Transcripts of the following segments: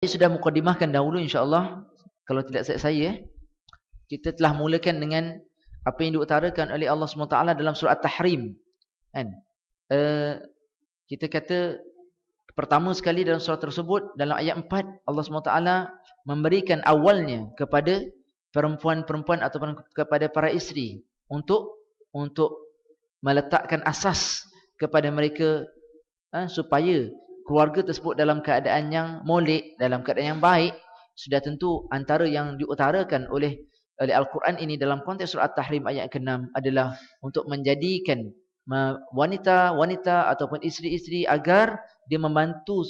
Saya sudah mukadimahkan dahulu insya-Allah, kalau tidak saya kita telah mulakan dengan apa yang diutarakan oleh Allah SWT dalam surah At-Tahrim, kan? Kita kata pertama sekali dalam surah tersebut, dalam ayat 4 Allah SWT memberikan awalnya kepada perempuan-perempuan ataupun kepada para isteri untuk meletakkan asas kepada mereka, supaya keluarga tersebut dalam keadaan yang molek, dalam keadaan yang baik. Sudah tentu antara yang diutarakan oleh Al-Quran ini dalam konteks surah At-Tahrim ayat ke-6 adalah untuk menjadikan wanita-wanita ataupun isteri-isteri agar dia membantu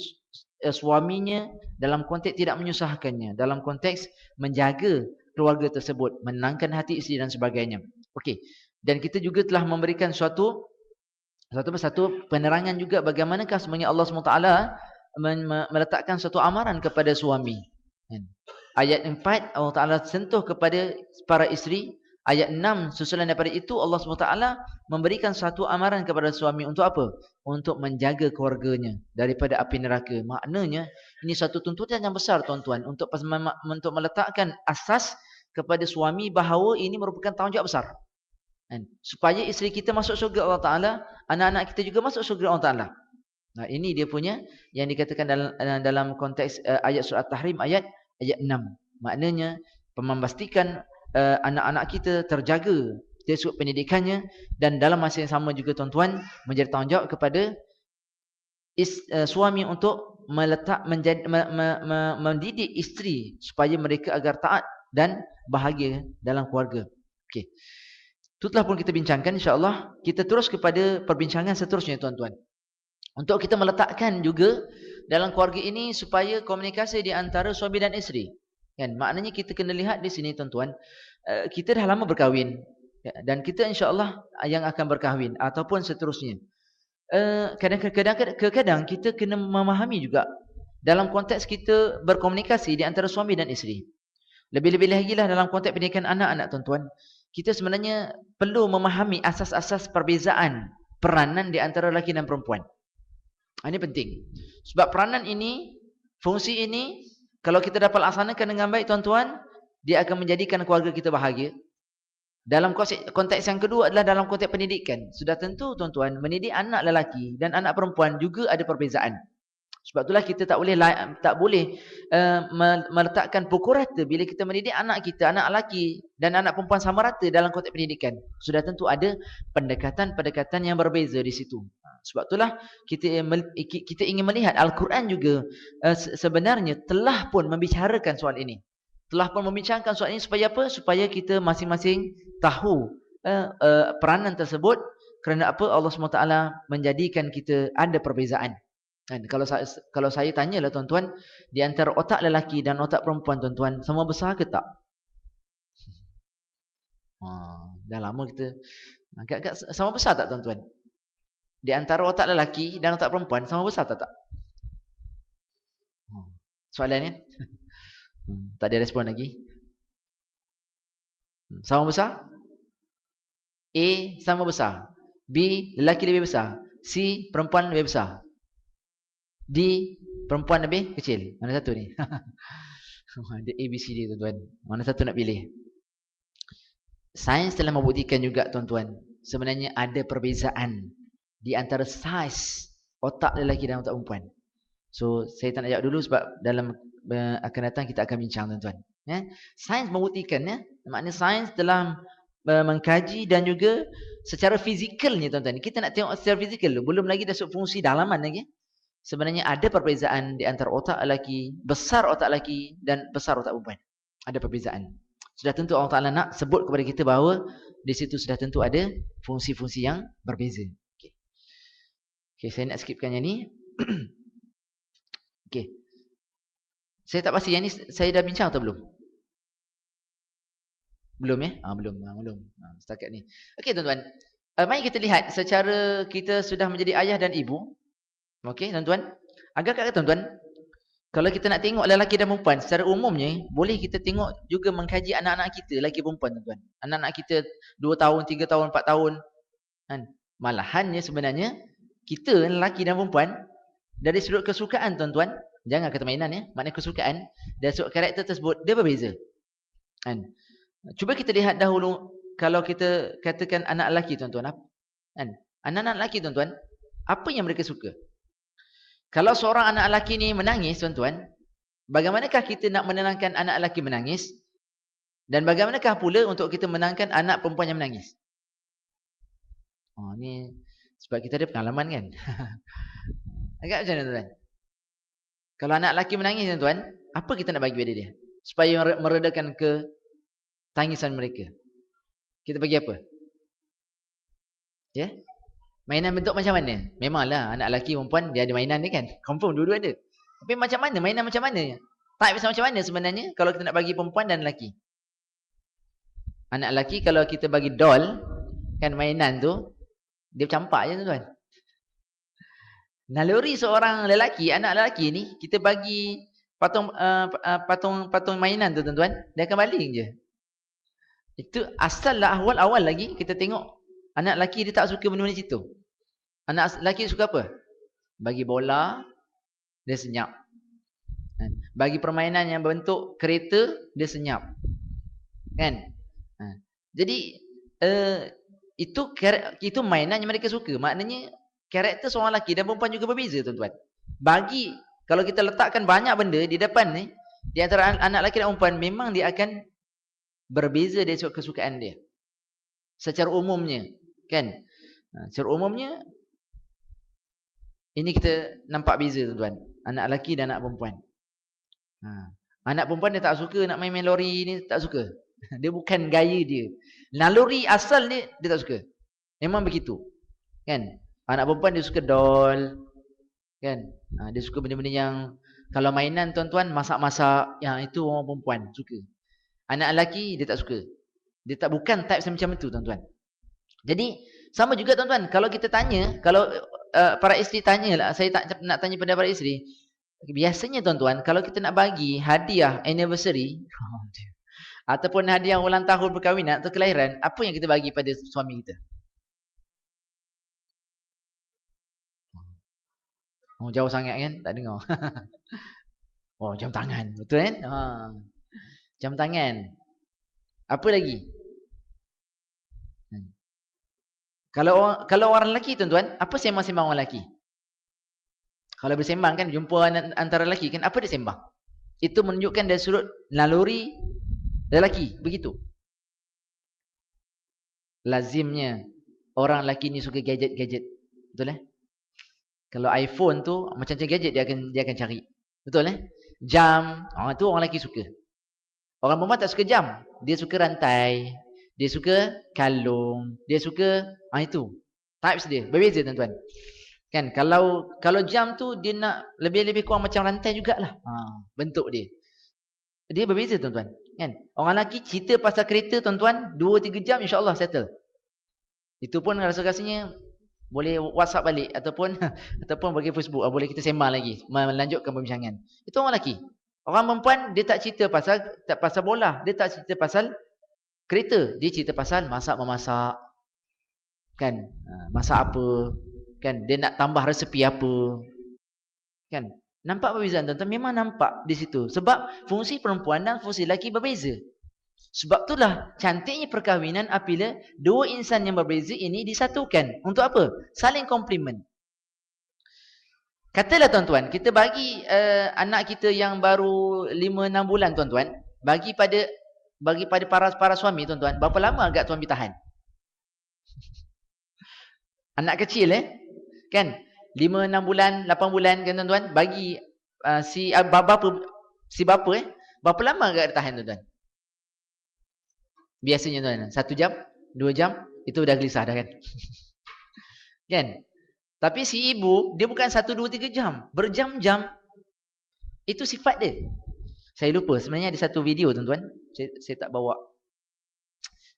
suaminya dalam konteks tidak menyusahkannya, dalam konteks menjaga keluarga tersebut, menenangkan hati isteri dan sebagainya. Okey. Dan kita juga telah memberikan satu penerangan juga bagaimanakah sebenarnya Allah SWT meletakkan satu amaran kepada suami. Ayat 4 Allah Ta'ala sentuh kepada para isteri. Ayat 6 susulan daripada itu Allah SWT memberikan satu amaran kepada suami untuk apa? Untuk menjaga keluarganya daripada api neraka. Maknanya ini satu tuntutan yang besar tuan-tuan, untuk meletakkan asas kepada suami bahawa ini merupakan tanggungjawab besar, supaya isteri kita masuk syurga Allah Ta'ala, anak-anak kita juga masuk syurga Allah Ta'ala. Nah, ini dia punya yang dikatakan dalam konteks ayat surah Tahrim ayat 6. Maknanya memastikan anak-anak kita terjaga dari sudut pendidikannya, dan dalam masa yang sama juga tuan-tuan menjadi tanggungjawab kepada suami untuk mendidik isteri supaya mereka agar taat dan bahagia dalam keluarga. Okey. Itu telah pun kita bincangkan, insya-Allah kita terus kepada perbincangan seterusnya tuan-tuan. Untuk kita meletakkan juga dalam keluarga ini supaya komunikasi di antara suami dan isteri. Kan? Maknanya kita kena lihat di sini tuan-tuan, kita dah lama berkahwin, dan kita insya-Allah yang akan berkahwin ataupun seterusnya. Kadang-kadang kita kena memahami juga dalam konteks kita berkomunikasi di antara suami dan isteri. Lebih-lebih lagi lah dalam konteks pendidikan anak-anak tuan-tuan. Kita sebenarnya perlu memahami asas-asas perbezaan peranan di antara lelaki dan perempuan. Ini penting. Sebab peranan ini, fungsi ini, kalau kita dapat laksanakan dengan baik tuan-tuan, dia akan menjadikan keluarga kita bahagia. Dalam konteks yang kedua adalah dalam konteks pendidikan. Sudah tentu tuan-tuan, mendidik anak lelaki dan anak perempuan juga ada perbezaan. Sebab itulah kita tak boleh meletakkan pukul rata bila kita mendidik anak kita, anak lelaki dan anak perempuan sama rata dalam konteks pendidikan. Sudah tentu ada pendekatan-pendekatan yang berbeza di situ. Sebab itulah kita ingin melihat Al-Quran juga sebenarnya telah pun membicarakan soal ini. Telah pun membicarakan soal ini supaya apa? Supaya kita masing-masing tahu peranan tersebut. Kerana apa? Allah SWT menjadikan kita ada perbezaan. Dan kalau saya tanyalah tuan-tuan, di antara otak lelaki dan otak perempuan tuan-tuan, sama besar ke tak? Dah lama kita agak sama besar tak tuan-tuan? Di antara otak lelaki dan otak perempuan sama besar tak? Soalannya? Tak ada respon lagi. Sama besar? A sama besar. B lelaki lebih besar. C perempuan lebih besar. D perempuan lebih kecil. Mana satu ni? Ada A, B, C, D tuan-tuan. Mana satu nak pilih? Sains telah membuktikan juga tuan-tuan, sebenarnya ada perbezaan di antara saiz otak lelaki dan otak perempuan. So saya tak nak jawab dulu sebab dalam akan datang kita akan bincang tuan-tuan. Sains membuktikan, maknanya sains telah mengkaji dan juga secara fizikalnya tuan-tuan. Kita nak tengok secara fizikal dulu, belum lagi dasar fungsi dalaman lagi. Sebenarnya ada perbezaan di antara otak lelaki, besar otak lelaki dan besar otak perempuan. Ada perbezaan. Sudah tentu Allah Ta'ala nak sebut kepada kita bahawa di situ sudah tentu ada fungsi-fungsi yang berbeza. Okey, saya nak skipkan yang ni. Okey. Saya tak pasti yang ni saya dah bincang atau belum? Belum ya? Belum. Setakat ni. Okey tuan-tuan. Mari kita lihat secara kita sudah menjadi ayah dan ibu. Okey tuan-tuan. Agak-agak tuan-tuan, kalau kita nak tengok lelaki dan perempuan secara umumnya, boleh kita tengok juga mengkaji anak-anak kita, lelaki perempuan tuan-tuan. Anak-anak kita 2 tahun, 3 tahun, 4 tahun. Malahannya sebenarnya kita lelaki dan perempuan dari sudut kesukaan tuan-tuan, Jangan kata mainan ya. Maknanya kesukaan. Dan karakter tersebut, dia berbeza. Kan? Cuba kita lihat dahulu, kalau kita katakan anak lelaki tuan-tuan. Kan? Anak-anak lelaki tuan-tuan, apa yang mereka suka? Kalau seorang anak lelaki ni menangis tuan-tuan, bagaimanakah kita nak menenangkan anak lelaki menangis? Dan bagaimanakah pula untuk kita menenangkan anak perempuan yang menangis? Oh, ni sebab kita ada pengalaman kan. Agak macam mana tuan? Kalau anak lelaki menangis tuan-tuan, apa kita nak bagi pada dia? Supaya meredakan tangisan mereka. Kita bagi apa? Ya? Mainan bentuk macam mana? Memanglah anak lelaki perempuan dia ada mainan ni kan. Confirm dua-dua ada. Tapi macam mana? Mainan macam mana? Type macam mana sebenarnya kalau kita nak bagi perempuan dan lelaki? Anak lelaki kalau kita bagi doll, kan mainan tu, dia campak je tuan-tuan. Naluri seorang lelaki, anak lelaki ni, kita bagi patung mainan tu tuan-tuan, dia akan baling je. Itu asal lah awal-awal lagi kita tengok anak lelaki dia tak suka benda-benda situ. Anak lelaki suka apa? Bagi bola, dia senyap. Bagi permainan yang berbentuk kereta, dia senyap. Kan? Jadi itu mainan yang mereka suka. Maknanya karakter seorang lelaki dan perempuan juga berbeza tuan-tuan. Bagi kalau kita letakkan banyak benda di depan ni, di antara anak lelaki dan perempuan, memang dia akan berbeza dari kesukaan dia. Secara umumnya, kan? Secara umumnya ini kita nampak beza tuan-tuan. Anak lelaki dan anak perempuan. Anak perempuan dia tak suka nak main-main lori ni, tak suka. Dia bukan gaya dia. Naluri asal dia tak suka. Memang begitu. Kan? Anak perempuan dia suka doll. Kan? Dia suka benda-benda yang kalau mainan tuan-tuan masak-masak, yang itu orang perempuan suka. Anak lelaki dia tak suka. Dia tak bukan type macam itu tuan-tuan. Jadi sama juga tuan-tuan, kalau kita tanya, kalau para isteri tanyalah, saya tak nak tanya pada para isteri. Biasanya tuan-tuan, kalau kita nak bagi hadiah anniversary ataupun hadiah ulang tahun perkahwinan atau kelahiran, apa yang kita bagi pada suami kita? Oh, jauh sangat kan? Tak dengar. Oh, jam tangan. Betul kan? Jam tangan. Apa lagi? Kalau orang lelaki tuan-tuan, apa sembang-sembang orang lelaki? Kalau bersembang kan, jumpa antara lelaki kan, apa dia sembang? Itu menunjukkan dari sudut naluri lelaki, begitu. Lazimnya orang lelaki ni suka gadget-gadget. Betul eh? Kalau iPhone tu macam-macam gadget dia akan cari. Betul eh? Jam, tu orang lelaki suka. Orang perempuan tak suka jam. Dia suka rantai, dia suka kalung, dia suka itu. Types dia berbeza tuan-tuan. Kan kalau jam tu dia nak lebih-lebih kurang macam rantai jugalah. Bentuk dia. Dia berbeza tuan-tuan. Kan? Orang lelaki cerita pasal kereta tuan-tuan 2-3 jam insya-Allah settle. Itu pun rasa-rasanya boleh WhatsApp balik ataupun bagi Facebook, boleh kita sembang lagi, melanjutkan perbincangan. Itu orang lelaki. Orang perempuan dia tak cerita pasal bola, dia tak cerita pasal kereta, dia cerita pasal masak-memasak. Kan? Masak apa? Kan? Dia nak tambah resepi apa? Kan? Nampak perbezaan tuan-tuan? Memang nampak di situ. Sebab fungsi perempuan dan fungsi lelaki berbeza. Sebab itulah cantiknya perkahwinan apabila dua insan yang berbeza ini disatukan. Untuk apa? Saling komplement. Katalah tuan-tuan, kita bagi anak kita yang baru 5-6 bulan tuan-tuan, bagi pada para suami tuan-tuan, berapa lama agak tuan tahan? Anak kecil kan? 5-6 bulan, 8 bulan kan tuan-tuan, bagi si bapa berapa lama agak tahan tuan-tuan? Biasanya tuan-tuan, 1 jam, 2 jam, itu dah gelisah dah kan? Kan? Tapi si ibu, dia bukan 1, 2, 3 jam. Berjam-jam. Itu sifat dia. Saya lupa. Sebenarnya ada satu video tuan-tuan. Saya tak bawa.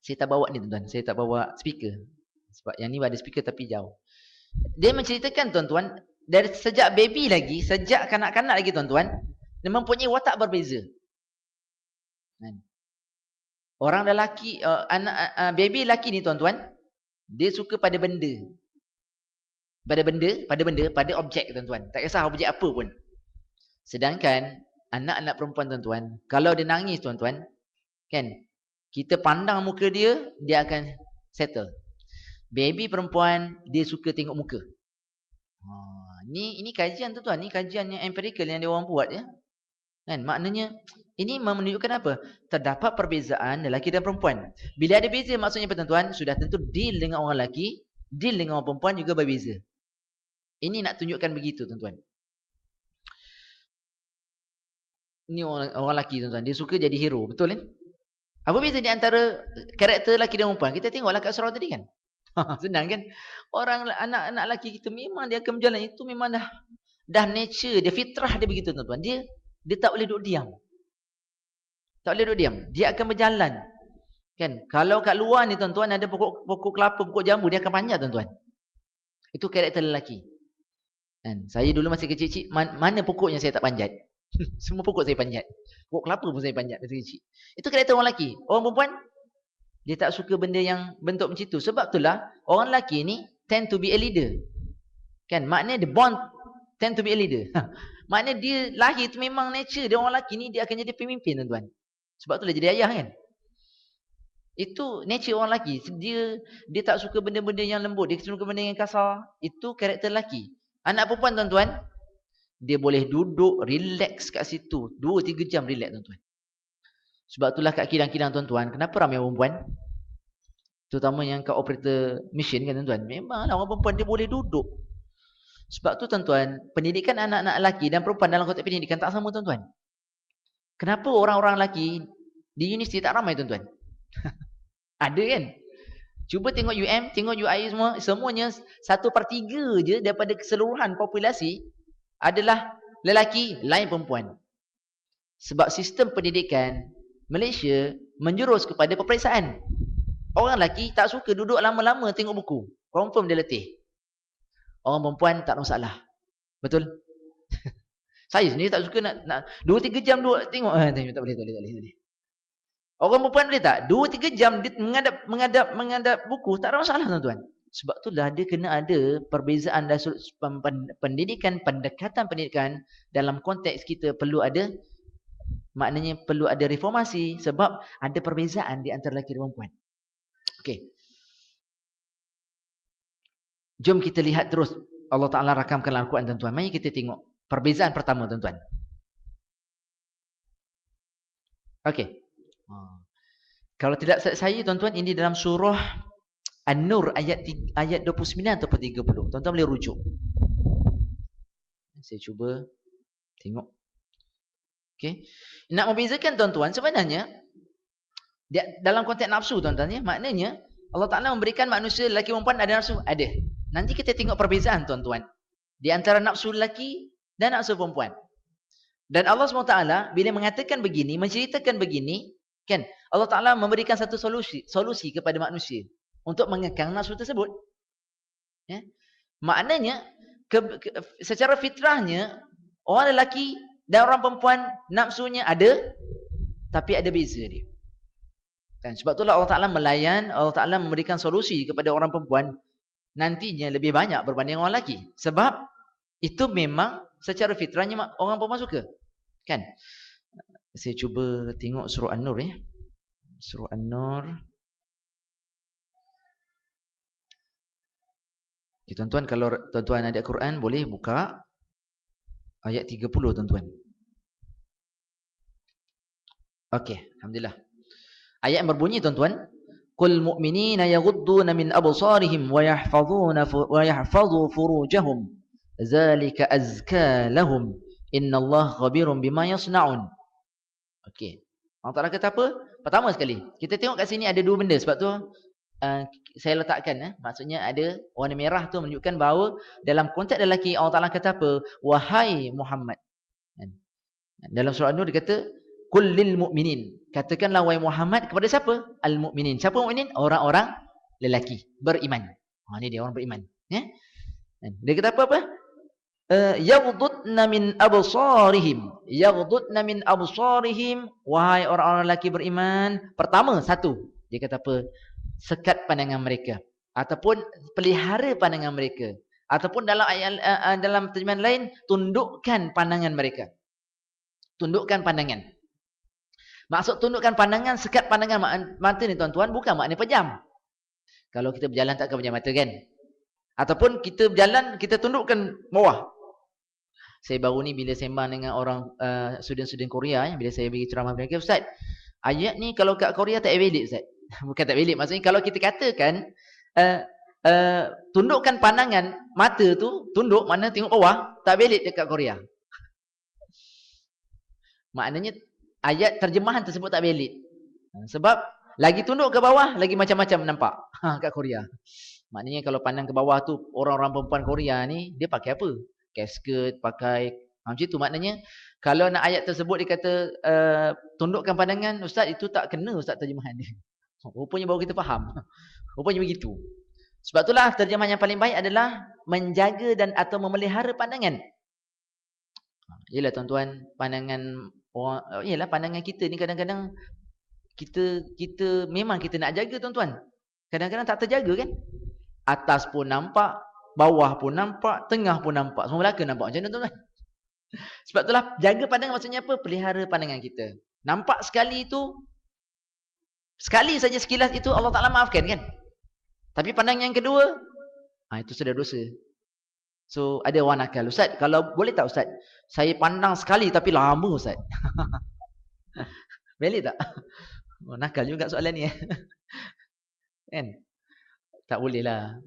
Saya tak bawa ni tuan-tuan. Saya tak bawa speaker. Sebab yang ni ada speaker tapi jauh. Dia menceritakan tuan-tuan. Dari sejak baby lagi. Sejak kanak-kanak lagi tuan-tuan. Dia mempunyai watak berbeza. Orang lelaki. Baby lelaki ni tuan-tuan. Dia suka pada benda. Pada objek tuan-tuan. Tak kisah objek apa pun. Sedangkan anak-anak perempuan tuan-tuan, kalau dia nangis tuan-tuan, kan, kita pandang muka dia, dia akan settle. Baby perempuan, dia suka tengok muka. Ini kajian tuan-tuan, ni kajian yang empirical yang dia orang buat ya. Kan, maknanya ini menunjukkan apa? Terdapat perbezaan lelaki dan perempuan. Bila ada beza maksudnya apa tuan-tuan? Sudah tentu deal dengan orang lelaki, deal dengan orang perempuan juga berbeza. Ini nak tunjukkan begitu tuan-tuan. Ini orang lelaki tuan-tuan, dia suka jadi hero, betul kan? Apa beza di antara karakter lelaki dan perempuan? Kita tengoklah kat surah tadi kan. Senang kan? Orang anak-anak lelaki kita memang dia akan berjalan, itu memang dah nature dia, fitrah dia begitu tuan-tuan. Dia tak boleh duduk diam. Tak boleh duduk diam. Dia akan berjalan. Kan? Kalau kat luar ni tuan-tuan ada pokok kelapa, pokok jambu, dia akan panjat tuan-tuan. Itu karakter lelaki. Kan? Saya dulu masih kecil-kecil, mana pokoknya saya tak panjat? Semua pokok saya panjat. Pokok kelapa pun saya panjat masa kecil. Itu karakter orang lelaki. Orang perempuan, dia tak suka benda yang bentuk macam itu. Sebab itulah, orang lelaki ni tend to be a leader. Kan? Maknanya the bond tend to be a leader. Maknanya dia lahir tu memang nature. Dia orang lelaki ni, dia akan jadi pemimpin tuan-tuan. Sebab itulah jadi ayah kan. Itu nature orang lelaki. Dia tak suka benda-benda yang lembut. Dia suka benda yang kasar. Itu karakter lelaki. Anak perempuan tuan-tuan, dia boleh duduk, relax kat situ. 2-3 jam relax tuan-tuan. Sebab itulah kat kilang-kilang tuan-tuan, kenapa ramai perempuan? Terutama yang kat operator mesin kan tuan-tuan. Memanglah orang perempuan dia boleh duduk. Sebab tu tuan-tuan, pendidikan anak-anak lelaki dan perempuan dalam konteks pendidikan tak sama tuan-tuan. Kenapa orang-orang lelaki di universiti tak ramai tuan-tuan? Ada kan? Cuba tengok UM, tengok UI semua, semuanya 1/3 je daripada keseluruhan populasi adalah lelaki, lain perempuan. Sebab sistem pendidikan Malaysia menjurus kepada peperiksaan. Orang lelaki tak suka duduk lama-lama tengok buku. Confirm dia letih. Orang perempuan tak ada masalah. Betul? Saya sendiri tak suka nak 2-3 jam tengok. Tak boleh. Orang perempuan boleh tak? 2-3 jam dia menghadap buku, tak ada masalah tuan-tuan. Sebab itulah dia kena ada perbezaan dari pendidikan, pendekatan pendidikan dalam konteks kita perlu ada, maknanya perlu ada reformasi sebab ada perbezaan di antara lelaki dan perempuan. Okey. Jom kita lihat terus Allah Ta'ala rakamkan dalam Al-Quran tuan-tuan. Mari kita tengok perbezaan pertama tuan-tuan. Okey. Kalau tidak saya tuan-tuan, ini dalam surah An-Nur ayat 29 atau 30. Tuan-tuan boleh rujuk. Saya cuba tengok. Okey. Nak membezakan tuan-tuan, sebenarnya dalam konteks nafsu tuan-tuan ya, maknanya Allah Ta'ala memberikan manusia lelaki perempuan ada nafsu, ada. Nanti kita tengok perbezaan tuan-tuan di antara nafsu lelaki dan nafsu perempuan. Dan Allah SWT bila mengatakan begini, menceritakan begini, kan, Allah Ta'ala memberikan satu solusi kepada manusia untuk mengekang nafsu tersebut. Ya? Maknanya secara fitrahnya orang lelaki dan orang perempuan nafsunya ada, tapi ada beza dia. Dan sebab itulah Allah Ta'ala melayan, Allah Ta'ala memberikan solusi kepada orang perempuan nantinya lebih banyak berbanding orang lelaki. Sebab itu memang secara fitrahnya orang perempuan suka. Kan? Saya cuba tengok surah An-Nur ya. Surah An-Nur. Okay, tuan-tuan, kalau tuan-tuan ada Quran boleh buka ayat 30 tuan-tuan. Okey, alhamdulillah. Ayat yang berbunyi tuan-tuan, qul mu'minina yaghudduna min absarihim wa yahfazu furujahum zalika azka lahum innallaha khabirun bima yasnaun. Okey. Allah Ta'ala kata apa? Pertama sekali, kita tengok kat sini ada dua benda. Sebab tu saya letakkan maksudnya ada warna merah tu menunjukkan bahawa dalam konteks lelaki Allah Ta'ala kata apa? Wahai Muhammad. Dalam surah An-Nur dia kata qul lil mu'minin. Katakanlah wahai Muhammad kepada siapa? Al-mu'minin. Siapa mu'minin? Orang-orang lelaki beriman. Ni dia orang beriman. Ya? Dia kata apa? Yaghdudna min absarihim. Yaghdudna min absarihim. Wahai orang-orang lelaki beriman. Pertama, satu. Dia kata apa? Sekat pandangan mereka. Ataupun pelihara pandangan mereka. Ataupun dalam ayat dalam terjemahan lain, tundukkan pandangan mereka. Tundukkan pandangan. Maksud tundukkan pandangan, sekat pandangan mata ni tuan-tuan, bukan maknanya pejam. Kalau kita berjalan tak akan pejam mata kan? Ataupun kita berjalan, kita tundukkan bawah. Saya baru ni bila sembang dengan orang student-student Korea, bila saya bagi ceramah mereka, Ustaz, ayat ni kalau kat Korea tak valid Ustaz. Bukan tak valid, maksudnya kalau kita katakan tundukkan pandangan mata tu, tunduk mana tengok bawah, tak valid dekat Korea. Maknanya ayat terjemahan tersebut tak valid. Sebab lagi tunduk ke bawah, lagi macam-macam nampak kat Korea. Maknanya kalau pandang ke bawah tu, orang-orang perempuan Korea ni, dia pakai apa? Kasket, pakai macam tu. Maknanya kalau nak ayat tersebut dia kata tundukkan pandangan, Ustaz itu tak kena Ustaz terjemahan dia. Rupanya baru kita faham. Rupanya begitu. Sebab itulah terjemahan yang paling baik adalah menjaga dan atau memelihara pandangan. Yalah tuan-tuan, pandangan orang, yalah pandangan kita ni kadang-kadang kita memang kita nak jaga tuan-tuan. Kadang-kadang tak terjaga kan? Atas pun nampak, bawah pun nampak, tengah pun nampak. Semua belakang nampak. Macam mana tuan-tuan? Sebab itulah jaga pandangan maksudnya apa? Pelihara pandangan kita. Nampak sekali itu, sekali saja sekilas itu Allah Ta'ala maafkan kan? Tapi pandangan yang kedua, itu sudah dosa. So ada orang nakal. Ustaz, kalau boleh tak Ustaz? Saya pandang sekali tapi lama Ustaz. Boleh tak? Nakal juga soalan ni. Kan? Tak boleh lah.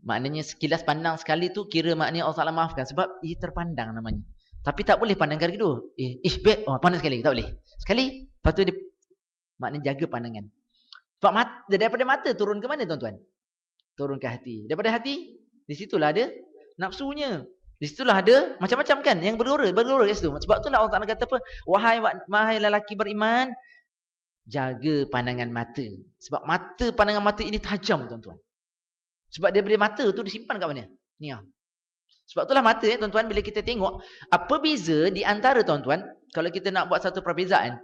Maknanya sekilas pandang sekali tu kira maknanya Allah Ta'ala maafkan. Sebab ia terpandang namanya. Tapi tak boleh pandang kali kedua. Pandang sekali. Tak boleh. Sekali. Lepas tu dia maknanya jaga pandangan. Sebab mata, daripada mata turun ke mana tuan-tuan? Turun ke hati. Daripada hati, di situlah ada nafsunya. Di situlah ada macam-macam kan. Yang bergelora kat situ. Sebab itulah Allah Ta'ala kata apa? Wahai lelaki beriman, jaga pandangan mata. Sebab pandangan mata ini tajam tuan-tuan. Sebab daripada mata tu disimpan kat mana? Ni lah. Sebab itulah mata tuan-tuan, bila kita tengok, apa beza di antara tuan-tuan, kalau kita nak buat satu perbezaan,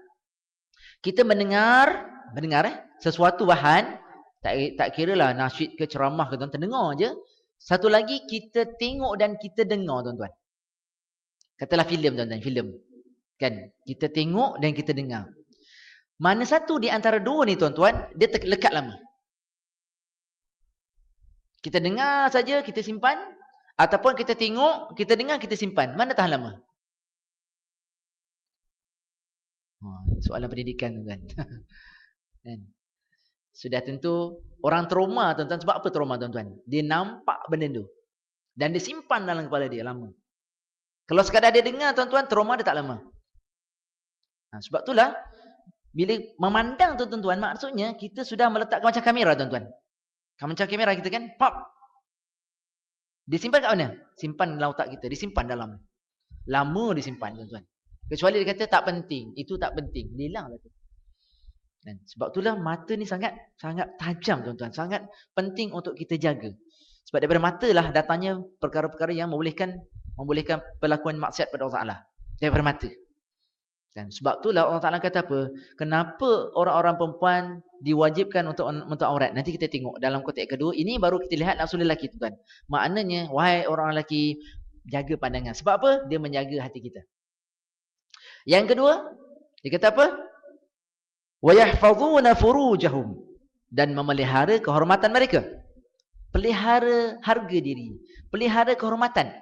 kita mendengar sesuatu bahan, tak kira lah nasyid ke ceramah ke tuan-tuan, dengar je. Satu lagi, kita tengok dan kita dengar tuan-tuan. Katalah filem tuan-tuan, filem. Kan? Kita tengok dan kita dengar. Mana satu di antara dua ni tuan-tuan, dia lekat lama. Kita dengar saja, kita simpan. Ataupun kita tengok, kita dengar, kita simpan. Mana tahan lama? Soalan pendidikan tuan-tuan. Sudah tentu orang trauma tuan-tuan. Sebab apa trauma tuan-tuan? Dia nampak benda tu. Dan dia simpan dalam kepala dia lama. Kalau sekadar dia dengar tuan-tuan, trauma dia tak lama. Sebab itulah, bila memandang tu tuan-tuan, maksudnya kita sudah meletakkan macam kamera tuan-tuan. Macam kamera kita kan, pop. Disimpan kat mana? Simpan dalam otak kita. Disimpan dalam. Lama disimpan tuan-tuan. Kecuali dia kata tak penting. Itu tak penting. Hilang lah tu. Dan sebab itulah mata ni sangat tajam tuan-tuan. Sangat penting untuk kita jaga. Sebab daripada mata lah datangnya perkara-perkara yang membolehkan pelakuan maksiat pada Allah Ta'ala. Daripada mata. Dan sebab itulah Allah Ta'ala kata apa? Kenapa orang-orang perempuan diwajibkan untuk aurat? Nanti kita tengok dalam konteks kedua. Ini baru kita lihat nafsu lelaki tuan. Maknanya, wahai orang lelaki, jaga pandangan. Sebab apa? Dia menjaga hati kita. Yang kedua, dia kata apa? وَيَحْفَظُونَ فُرُوجَهُمْ. Dan memelihara kehormatan mereka. Pelihara harga diri. Pelihara kehormatan.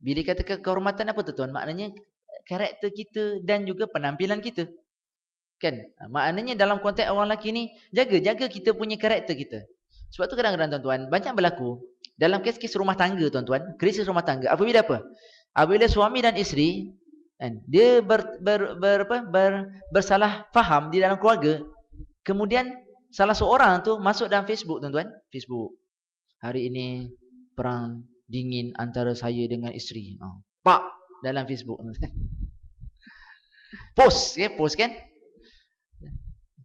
Bila katakan kehormatan apa tu tuan? Maknanya karakter kita dan juga penampilan kita. Kan? Maknanya dalam konteks orang lelaki ni, jaga kita punya karakter kita. Sebab tu kadang-kadang tuan-tuan, banyak berlaku dalam kes-kes rumah tangga tuan-tuan, krisis rumah tangga. Apabila apa? Apabila suami dan isteri, kan, dia bersalah faham di dalam keluarga, kemudian salah seorang tu masuk dalam Facebook tuan-tuan. Facebook. Hari ini perang dingin antara saya dengan isteri. Pak! Dalam Facebook. Post kan?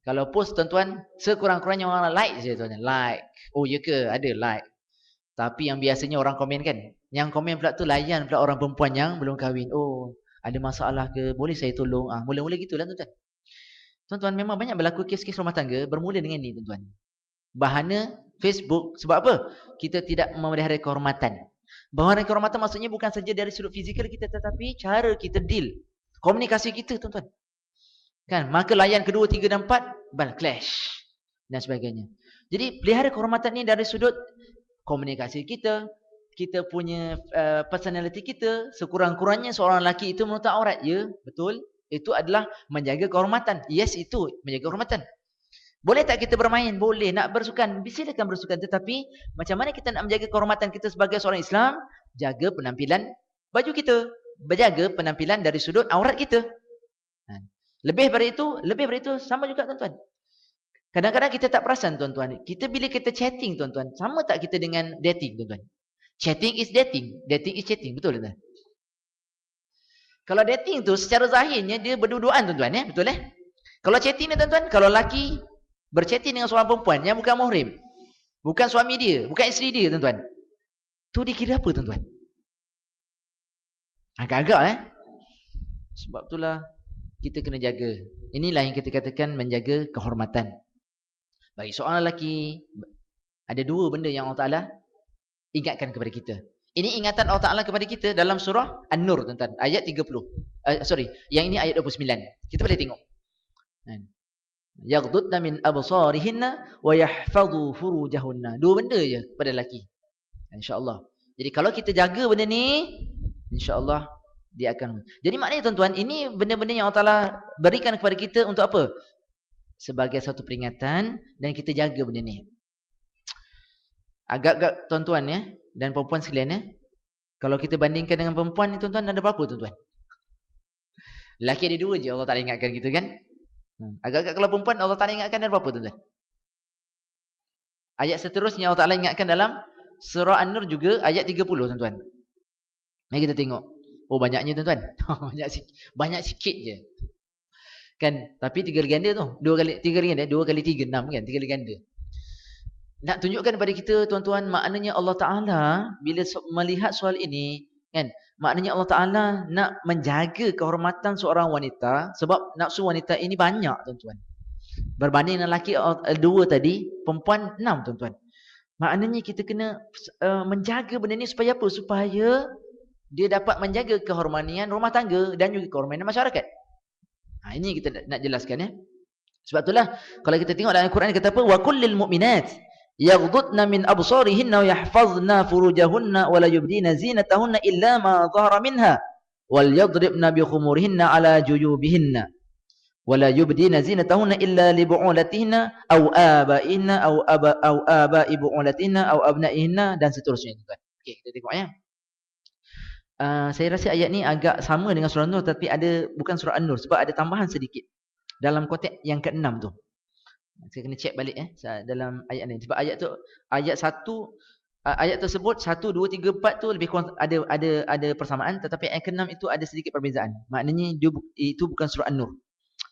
Kalau post tuan-tuan, sekurang-kurangnya orang like je tuan-tuan. Like. Oh ya ke? Ada like. Tapi yang biasanya orang komen kan? Yang komen pula tu layan pula orang perempuan yang belum kahwin. Oh, ada masalah ke? Boleh saya tolong? Mula-mula gitulah tuan-tuan. Tuan-tuan, memang banyak berlaku kes-kes rumah tangga bermula dengan ni tuan-tuan. Bahana Facebook. Sebab apa? Kita tidak memelihara kehormatan. Bahawa kehormatan maksudnya bukan saja dari sudut fizikal kita, tetapi cara kita deal. Komunikasi kita tuan-tuan. Kan? Maka layan kedua, tiga dan empat, clash. Dan sebagainya. Jadi pelihara kehormatan ni dari sudut komunikasi kita, kita punya personality kita, sekurang-kurangnya seorang lelaki itu menutup aurat. Ya, betul. Itu adalah menjaga kehormatan. Yes, itu menjaga kehormatan. Boleh tak kita bermain? Boleh. Nak bersukan? Silakan bersukan. Tetapi macam mana kita nak menjaga kehormatan kita sebagai seorang Islam? Jaga penampilan baju kita. Berjaga penampilan dari sudut aurat kita. Lebih daripada itu sama juga tuan-tuan. Kadang-kadang kita tak perasan tuan-tuan. Bila kita chatting tuan-tuan, sama tak kita dengan dating tuan-tuan? Chatting is dating. Dating is chatting. Betul tak? Kalau dating tu secara zahirnya dia berduaan tuan-tuan. Betul Kalau chatting ni tuan-tuan, kalau lelaki berchatting dengan seorang perempuan yang bukan muhrim, bukan suami dia, bukan isteri dia tuan-tuan, tu dikira apa tuan-tuan? Agak-agak Sebab itulah kita kena jaga. Inilah yang kita katakan menjaga kehormatan. Bagi seorang lelaki, ada dua benda yang Allah Ta'ala ingatkan kepada kita. Ini ingatan Allah Ta'ala kepada kita dalam surah An-Nur tuan-tuan, ayat 30. Yang ini ayat 29. Kita boleh tengok. Yaghdudna min absarihinna wa yahfazu furujahunna. Dua benda je pada lelaki. InsyaAllah. Jadi kalau kita jaga benda ni, InsyaAllah dia akan. Jadi maknanya tuan-tuan, ini benda-benda yang Allah Ta'ala berikan kepada kita untuk apa? Sebagai satu peringatan dan kita jaga benda ni. Agak-agak tuan-tuan dan perempuan sekalian kalau kita bandingkan dengan perempuan ni tuan-tuan, ada berapa tuan-tuan? Lelaki ada dua je Allah Ta'ala ingatkan kita kan? Agak-agak kalau perempuan Allah Ta'ala ingatkan ada berapa tuan-tuan? Ayat seterusnya Allah Ta'ala ingatkan dalam surah An-Nur juga ayat 30 tuan-tuan. Mari kita tengok. Oh banyaknya tuan-tuan. Banyak sikit je. Kan? Tapi 3 kali ganda tu. 2 kali 3, 2 kali 3, 6 kan? 3 kali ganda. Nak tunjukkan kepada kita tuan-tuan, maknanya Allah Ta'ala bila melihat soal ini kan, maknanya Allah Ta'ala nak menjaga kehormatan seorang wanita. Sebab nafsu wanita ini banyak tuan-tuan. Berbanding dengan lelaki 2 tadi, perempuan 6 tuan-tuan. Maknanya kita kena menjaga benda ni supaya apa? Supaya dia dapat menjaga kehormatan rumah tangga dan juga kehormatan masyarakat. Ini kita nak jelaskan Sebab itulah kalau kita tengok dalam Al-Quran kata apa? Wa kullil mu'minat yaghdudna min absarihinna wa yahfazna furujahunna wa la yubdina zinatahunna illa ma dhahara minha wal yadribna bi khumurihinna ala juyubihinna wa la yubdina zinatahunna illa li bu'ulatihinna aw abaihinna aw abai bu'ulatihinna aw abnaihinna dan seterusnya tuan. Okey, kita tengok saya rasa ayat ni agak sama dengan surah An-Nur tapi ada bukan surah An-Nur sebab ada tambahan sedikit dalam konteks yang ke-6 tu. Saya kena cek balik dalam ayat ni sebab ayat 1 ayat tersebut 1 2 3 4 tu lebih kurang ada persamaan tetapi ayat ke-6 itu ada sedikit perbezaan. Maknanya itu bukan surah An-Nur.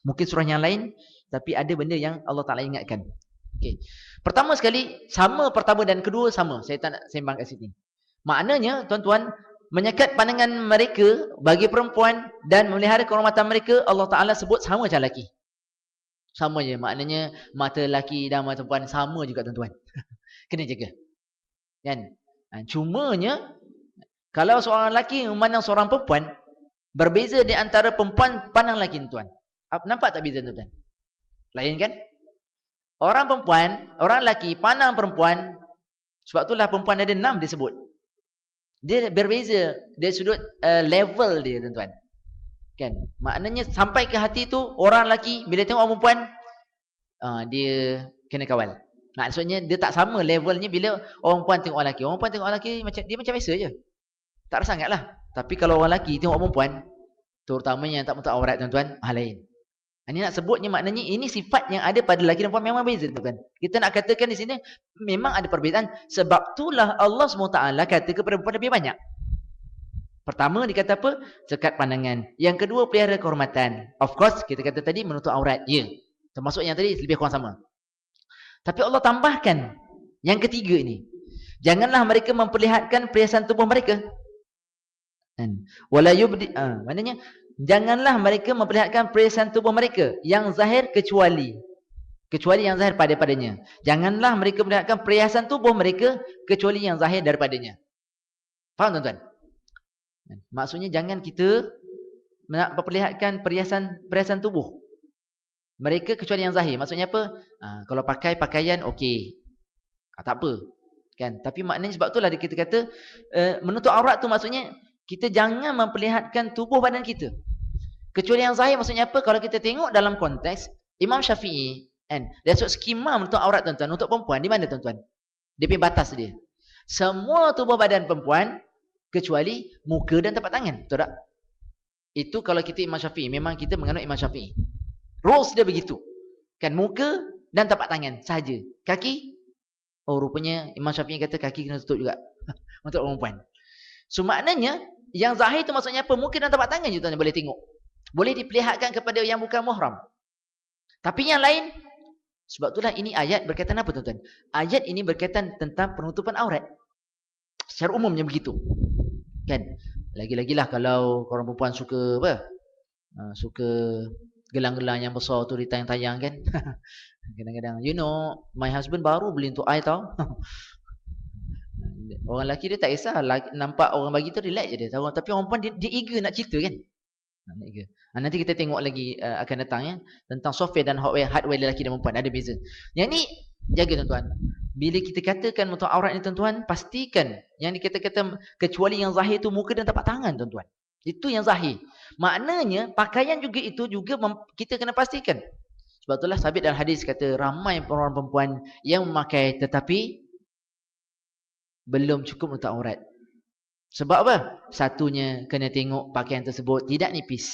Mungkin surah yang lain tapi ada benda yang Allah Taala ingatkan. Okey. Pertama sekali sama pertama dan kedua sama. Saya tak nak sembang kat sini. Maknanya tuan-tuan menyekat pandangan mereka bagi perempuan dan memelihara kehormatan mereka Allah Ta'ala sebut sama macam lelaki. Sama je. Maknanya mata lelaki dan mata perempuan sama juga tuan-tuan. Kena jaga. Kan? Cumanya kalau seorang lelaki memandang seorang perempuan berbeza di antara perempuan pandang lelaki tuan. Nampak tak beza tuan-tuan? Lain kan? Orang lelaki pandang perempuan sebab itulah perempuan ada 6 disebut. Dia berbeza dari sudut level dia tuan-tuan. Kan? Maknanya sampai ke hati tu orang lelaki bila tengok orang perempuan dia kena kawal. Maksudnya dia tak sama levelnya bila orang perempuan tengok orang lelaki. Orang perempuan tengok orang lelaki macam biasa je. Tak sangatlah. Tapi kalau orang lelaki tengok orang perempuan, terutamanya yang tak menutup aurat tuan-tuan, lain. Ini nak sebutnya maknanya ini sifat yang ada pada lelaki dan perempuan memang beza tuan-tuan. Kita nak katakan di sini memang ada perbezaan sebab itulah Allah SWT kata kepada perempuan lebih banyak. Pertama dikata apa? Sekat pandangan. Yang kedua pelihara kehormatan. Of course kita kata tadi menutup aurat. Ya. Termasuk yang tadi lebih kurang sama. Tapi Allah tambahkan yang ketiga ini. Janganlah mereka memperlihatkan perhiasan tubuh mereka. Wala yubdi maknanya janganlah mereka memperlihatkan perhiasan tubuh mereka yang zahir kecuali yang zahir padanya. Janganlah mereka memperlihatkan perhiasan tubuh mereka kecuali yang zahir daripadanya. Faham tuan-tuan? Maksudnya jangan kita nak memperlihatkan perhiasan tubuh mereka kecuali yang zahir. Maksudnya apa? Kalau pakai pakaian okey. Tak apa. Kan? Tapi maknanya sebab itulah kita kata menutup aurat tu maksudnya kita jangan memperlihatkan tubuh badan kita. Kecuali yang zahir maksudnya apa? Kalau kita tengok dalam konteks Imam Syafi'i kan, dia sebut skema menutup aurat tuan-tuan untuk perempuan di mana tuan-tuan? Dia punya batas dia. Semua tubuh badan perempuan kecuali muka dan tapak tangan. Betul tak? Itu kalau kita Imam Syafi'i, memang kita menganut Imam Syafi'i. Rules dia begitu. Kan muka dan tapak tangan saja. Kaki, oh rupanya Imam Syafi'i kata kaki kena tutup juga untuk perempuan. So maknanya yang zahir tu maksudnya apa? Muka dan tapak tangan je tuan boleh tengok. Boleh diperlihatkan kepada yang bukan muhram. Tapi yang lain, sebab itulah ini ayat berkaitan apa tuan-tuan? Ayat ini berkaitan tentang penutupan aurat. Secara umumnya begitu. Kan? Lagi-lagilah kalau korang perempuan suka apa? Suka gelang-gelang yang besar tu ditayang-tayang kan? Kadang-kadang, you know, my husband baru beli untuk I tau. Orang lelaki dia tak kisah. Nampak orang bagi tu relax je dia. Tapi orang perempuan dia eager nak cerita kan? Nanti kita tengok lagi akan datang ya. Tentang software dan hardware lelaki dan perempuan. Ada beza. Yang ni, jaga tuan-tuan. Bila kita katakan untuk aurat ni tuan-tuan, pastikan yang dikata-kata kecuali yang zahir tu muka dan tapak tangan tuan-tuan. Itu yang zahir. Maknanya pakaian juga itu juga kita kena pastikan. Sebab itulah sabit dalam hadis kata ramai orang perempuan yang memakai tetapi belum cukup untuk aurat. Sebab apa? Satunya kena tengok pakaian tersebut tidak nipis.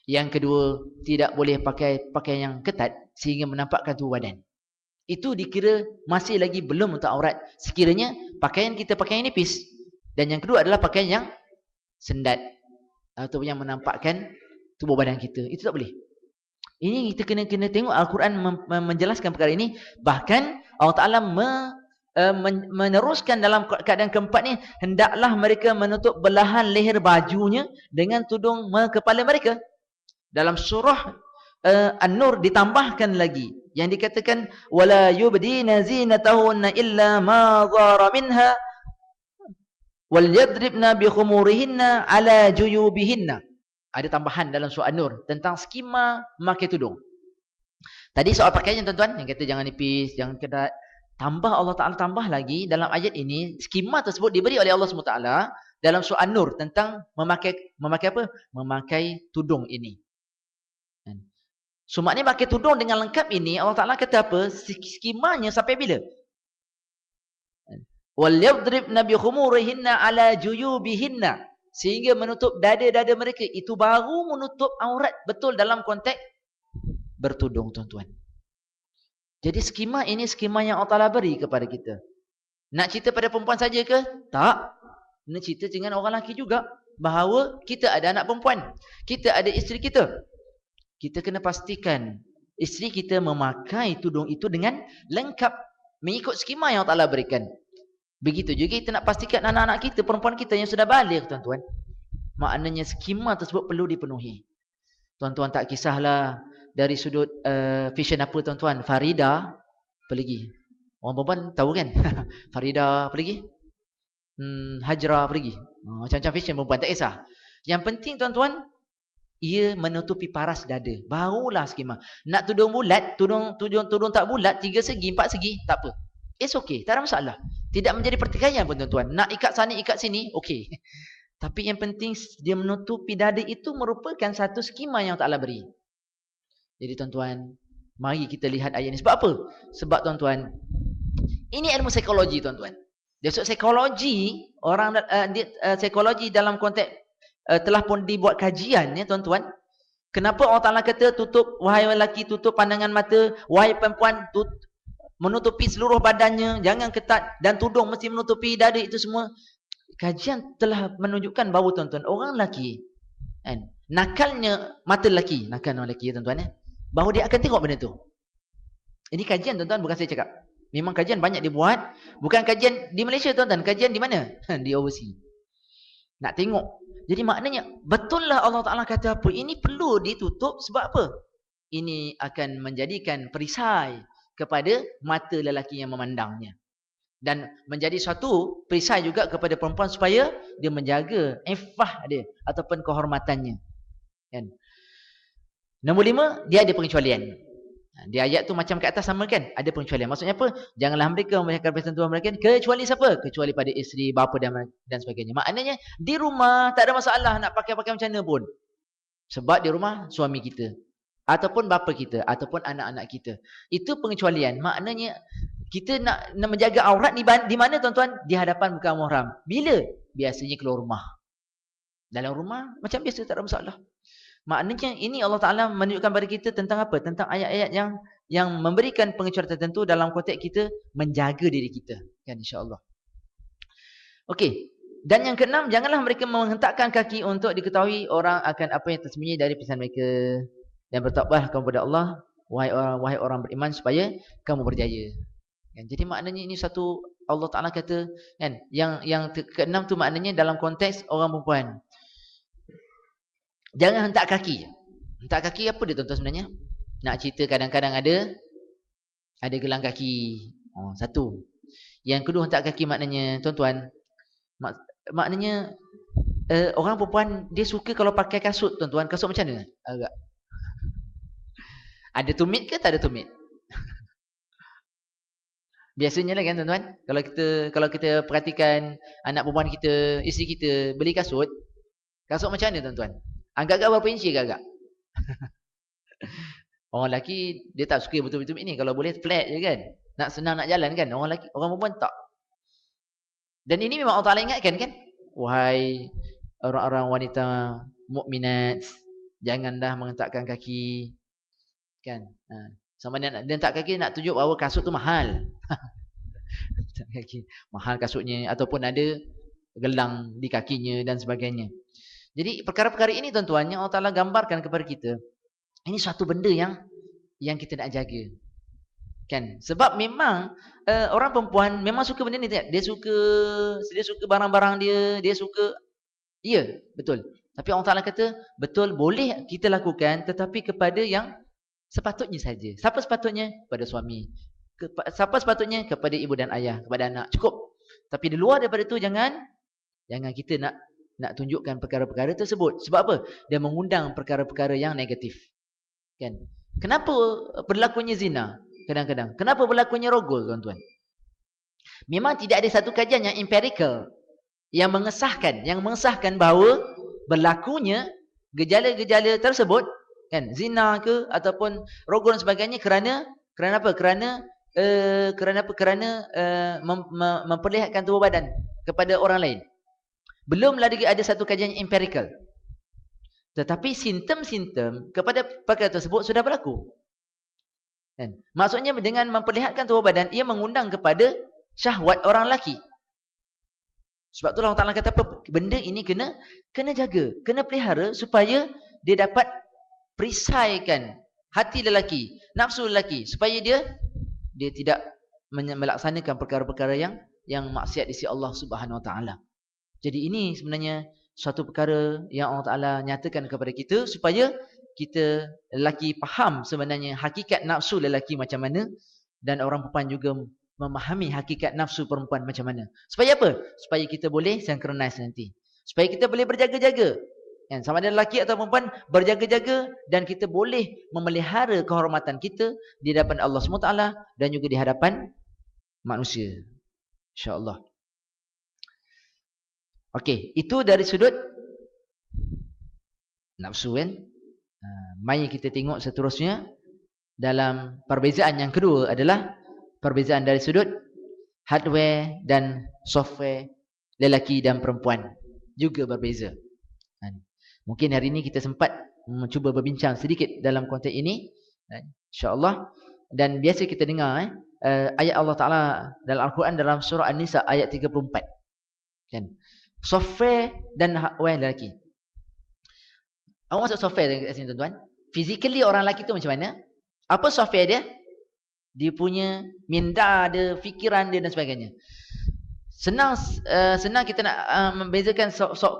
Yang kedua, tidak boleh pakai pakaian yang ketat sehingga menampakkan tubuh badan. Itu dikira masih lagi belum untuk aurat. Sekiranya pakaian kita pakaian nipis. Dan yang kedua adalah pakaian yang sendat atau yang menampakkan tubuh badan kita. Itu tak boleh. Ini kita kena tengok Al-Quran menjelaskan perkara ini. Bahkan Allah Ta'ala meneruskan dalam keadaan keempat ni, hendaklah mereka menutup belahan leher bajunya dengan tudung kepala mereka. Dalam surah An-Nur ditambahkan lagi yang dikatakan wala yubdina zinatahunna illa ma dhara minha wal yadribna bi khumurihinna ala juyubihinna. Ada tambahan dalam surah An-Nur tentang skema memakai tudung. Tadi soal pakaian tuan-tuan yang kata jangan nipis, jangan ketat. Tambah Allah Ta'ala tambah lagi dalam ayat ini, skema tersebut diberi oleh Allah SWT dalam surah An-Nur tentang memakai apa? Memakai tudung ini. So maknanya pakai tudung dengan lengkap ini, Allah Ta'ala kata apa? Skemanya sampai bila? وَلْيَضْرِبْنَ بِخُمُورِهِنَّ عَلَى جُيُوبِهِنَّ sehingga menutup dada-dada mereka. Itu baru menutup aurat betul dalam konteks bertudung tuan-tuan. Jadi skema ini skema yang Allah Ta'ala beri kepada kita. Nak cerita pada perempuan saja ke? Tak. Nak cerita dengan orang lelaki juga. Bahawa kita ada anak perempuan. Kita ada isteri kita. Kita kena pastikan isteri kita memakai tudung itu dengan lengkap. Mengikut skema yang Allah Ta'ala berikan. Begitu juga kita nak pastikan anak-anak kita, perempuan kita yang sudah balik tuan-tuan. Maknanya skema tersebut perlu dipenuhi. Tuan-tuan tak kisahlah dari sudut fashion apa tuan-tuan. Farida, apa lagi? Orang perempuan tahu kan? Farida, apa lagi? Hajra, apa lagi? Macam-macam fashion perempuan, tak kisah. Yang penting tuan-tuan, ia menutupi paras dada. Barulah skema. Nak tudung bulat, tudung tak bulat, 3 segi, 4 segi, tak apa. It's okay, tak ada masalah. Tidak menjadi pertikaian pun tuan-tuan. Nak ikat sana, ikat sini, okey. Tapi yang penting dia menutupi dada itu merupakan satu skema yang Allah beri. Jadi tuan-tuan, mari kita lihat ayat ini. Sebab apa? Sebab tuan-tuan, ini ilmu psikologi tuan-tuan. Dia sebut psikologi, psikologi dalam konteks telah pun dibuat kajian ya tuan-tuan. Kenapa Allah Ta'ala kata tutup, wahai lelaki tutup pandangan mata, wahai perempuan menutupi seluruh badannya, jangan ketat, dan tudung mesti menutupi dada, itu semua. Kajian telah menunjukkan bahawa tuan-tuan, orang lelaki kan, nakalnya mata lelaki, nakal orang lelaki tuan-tuan ya, bahawa dia akan tengok benda tu. Ini kajian tuan-tuan, bukan saya cakap. Memang kajian banyak dibuat. Bukan kajian di Malaysia tuan-tuan, kajian di mana? Di overseas. Nak tengok. Jadi maknanya, betul lah Allah Ta'ala kata apa? Ini perlu ditutup sebab apa? Ini akan menjadikan perisai kepada mata lelaki yang memandangnya. Dan menjadi satu perisai juga kepada perempuan supaya dia menjaga iffah dia ataupun kehormatannya. Kan? Nombor 5, dia ada pengecualian. Di ayat tu macam kat atas sama kan? Ada pengecualian. Maksudnya apa? Janganlah mereka membiarkan persentuhan mereka kecuali siapa? Kecuali pada isteri, bapa dan sebagainya. Maknanya di rumah tak ada masalah nak pakai macam mana pun. Sebab di rumah suami kita ataupun bapa kita ataupun anak-anak kita. Itu pengecualian. Maknanya kita nak menjaga aurat di mana tuan-tuan? Di hadapan bukan muhram. Bila? Biasanya keluar rumah. Dalam rumah macam biasa tak ada masalah. Maknanya ini Allah Ta'ala menunjukkan pada kita tentang apa? Tentang ayat-ayat yang memberikan pengecualian tertentu dalam konteks kita menjaga diri kita. Kan insya-Allah. Okey. Dan yang keenam, janganlah mereka menghentakkan kaki untuk diketahui orang akan apa yang tersembunyi dari pisan mereka. Dan bertakwalah kamu kepada Allah, wahai orang beriman, supaya kamu berjaya. Kan? Jadi maknanya ini satu Allah Ta'ala kata kan, yang keenam tu maknanya dalam konteks orang perempuan. Jangan hentak kaki. Hentak kaki apa dia tuan-tuan sebenarnya? Nak cerita kadang-kadang ada gelang kaki. Satu. Yang kedua hentak kaki maknanya tuan-tuan, maknanya orang perempuan dia suka kalau pakai kasut tuan-tuan. Kasut macam mana? Agak. Ada tumit ke tak ada tumit? Biasanya lah kan tuan-tuan, kalau kita perhatikan anak perempuan kita, isteri kita beli kasut macam mana tuan-tuan? Agak-agak berapa inci agak-agak? Orang lelaki dia tak suka betul-betul ini, kalau boleh flat je kan. Nak senang nak jalan kan. Orang perempuan tak. Dan ini memang Allah Taala ingatkan kan? Wahai orang-orang wanita mukminat, janganlah menghentakkan kaki. Kan? Sama dia hentak kaki nak tunjuk bahawa kasut tu mahal. Mahal kasutnya ataupun ada gelang di kakinya dan sebagainya. Jadi perkara-perkara ini tuan-tuan yang Allah Ta'ala gambarkan kepada kita, ini suatu benda yang kita nak jaga. Kan? Sebab memang orang perempuan memang suka benda ni. Dia suka barang-barang dia suka. Ya, betul. Tapi Allah Ta'ala kata, betul boleh kita lakukan tetapi kepada yang sepatutnya saja. Siapa sepatutnya? Kepada suami. Siapa sepatutnya? Kepada ibu dan ayah, kepada anak. Cukup. Tapi di luar daripada itu jangan kita nak tunjukkan perkara-perkara tersebut. Sebab apa? Dia mengundang perkara-perkara yang negatif. Kan? Kenapa berlakunya zina? Kadang-kadang. Kenapa berlakunya rogol, tuan-tuan? Memang tidak ada satu kajian yang empirical yang mengesahkan bahawa berlakunya gejala-gejala tersebut, kan, zina ke ataupun rogol dan sebagainya kerana apa? Kerana memperlihatkan tubuh badan kepada orang lain. Belum lagi ada satu kajian empirical. Tetapi simptom-simptom kepada perkara tersebut sudah berlaku. Kan? Maksudnya dengan memperlihatkan tubuh badan, ia mengundang kepada syahwat orang lelaki. Sebab itulah Allah Ta'ala kata apa? Benda ini kena jaga, kena pelihara supaya dia dapat perisaikan hati lelaki, nafsu lelaki, supaya dia tidak melaksanakan perkara-perkara yang maksiat di sisi Allah Subhanahu Wa Ta'ala. Jadi ini sebenarnya suatu perkara yang Allah Ta'ala nyatakan kepada kita supaya kita lelaki faham sebenarnya hakikat nafsu lelaki macam mana dan orang perempuan juga memahami hakikat nafsu perempuan macam mana. Supaya apa? Supaya kita boleh synchronize nanti. Supaya kita boleh berjaga-jaga. Sama ada lelaki atau perempuan berjaga-jaga dan kita boleh memelihara kehormatan kita di hadapan Allah SWT dan juga di hadapan manusia. InsyaAllah. Okey, itu dari sudut nafsu kan. Mari kita tengok seterusnya dalam perbezaan yang kedua adalah perbezaan dari sudut hardware dan software lelaki dan perempuan juga berbeza. Mungkin hari ini kita sempat mencuba berbincang sedikit dalam konteks ini, insya-Allah. Dan biasa kita dengar ayat Allah Taala dalam Al-Quran dalam surah An-Nisa ayat 34. Kan? Software dan hardware lelaki. Apa maksud software kat sini tuan-tuan? Physically orang lelaki tu macam mana? Apa software dia? Dia punya minda dia, fikiran dia dan sebagainya. Senang kita nak membezakan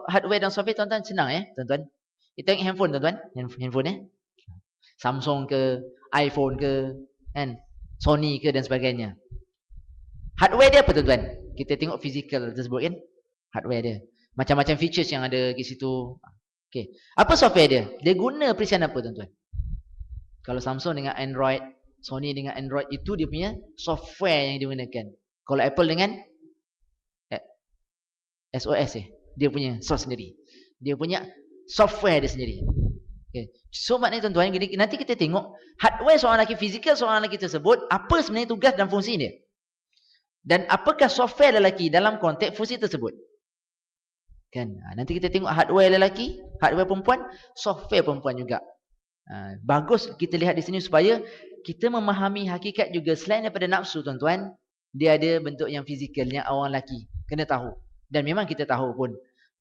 hardware dan software tuan-tuan, senang tuan-tuan. Kita tengok handphone tuan-tuan, handphone Samsung ke, iPhone ke, kan? Sony ke dan sebagainya. Hardware dia apa tuan-tuan? Kita tengok fizikal tersebut kan. Hardware dia. Macam-macam features yang ada di situ. Okey. Apa software dia? Dia guna perisian apa tuan-tuan? Kalau Samsung dengan Android, Sony dengan Android, itu dia punya software yang digunakan. Kalau Apple dengan SOS dia punya source sendiri. Dia punya software dia sendiri. Okay. So maknanya tuan-tuan, nanti kita tengok hardware seorang lelaki, fizikal seorang lelaki tersebut, apa sebenarnya tugas dan fungsi dia. Dan apakah software lelaki dalam konteks fungsi tersebut. Kan? Nanti kita tengok hardware lelaki, hardware perempuan, software perempuan juga. Bagus kita lihat di sini supaya kita memahami hakikat juga. Selain daripada nafsu tuan-tuan, dia ada bentuk yang fizikal yang orang lelaki kena tahu. Dan memang kita tahu pun.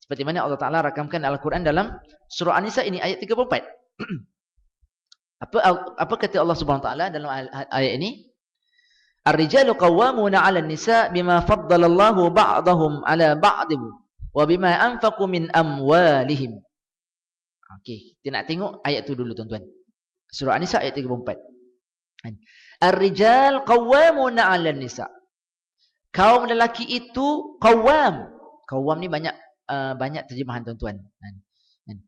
Seperti mana Allah Ta'ala rakamkan Al-Quran dalam surah An-Nisa ini ayat 34. Apa kata Allah Subhanahu Wa Ta'ala dalam ayat ini? Ar-rijalu qawwamuna 'ala an-nisa bima faddalallahu ba'dahum 'ala ba'din wa bima anfaqu min amwalihim. Okey, kita nak tengok ayat tu dulu tuan-tuan. Surah An-Nisa ayat 34. Ar-rijal qawwamuna 'ala an-nisa. Kaum lelaki itu qawwam. Qawwam ni banyak terjemahan tuan-tuan.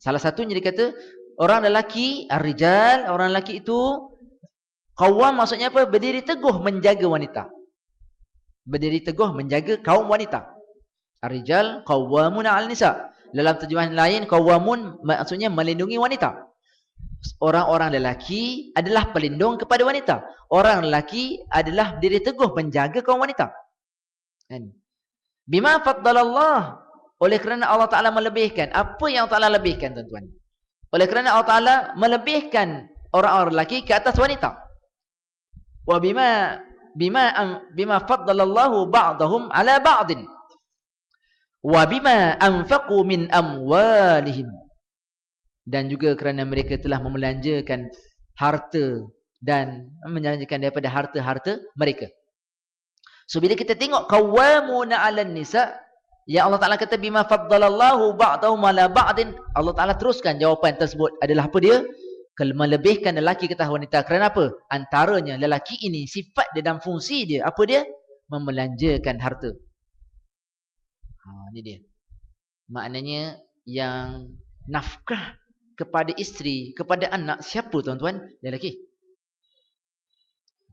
Salah satunya dia kata orang lelaki, ar-rijal, orang lelaki itu qawwam maksudnya apa? Berdiri teguh menjaga wanita. Berdiri teguh menjaga kaum wanita. Ar-rijal qawwamuna 'alan nisa. Dalam terjemahan lain qawwamun maksudnya melindungi wanita. Orang-orang lelaki adalah pelindung kepada wanita. Orang lelaki adalah berdiri teguh menjaga kaum wanita. Bima faddalallah, oleh kerana Allah Ta'ala melebihkan. Apa yang Allah Ta'ala lebihkan tuan-tuan? Oleh kerana Allah Ta'ala melebihkan orang-orang lelaki ke atas wanita. Wa bima faddalallahu ba'dahum ala ba'din. Wa bima anfaqu min amwalihim. Dan juga kerana mereka telah membelanjakan harta dan menjalankan daripada harta-harta mereka. So bila kita tengok qawwamuna 'alan nisa, ya Allah Taala kata bima faddalallahu ba'dahum 'ala ba'din, Allah Taala teruskan jawapan tersebut adalah apa dia? Melebihkan lelaki ke atas wanita. Kerana apa? Antaranya lelaki ini sifat dia dan fungsi dia apa dia? Membelanjakan harta. Ini dia. Maknanya yang nafkah kepada isteri, kepada anak siapa tuan-tuan? Lelaki.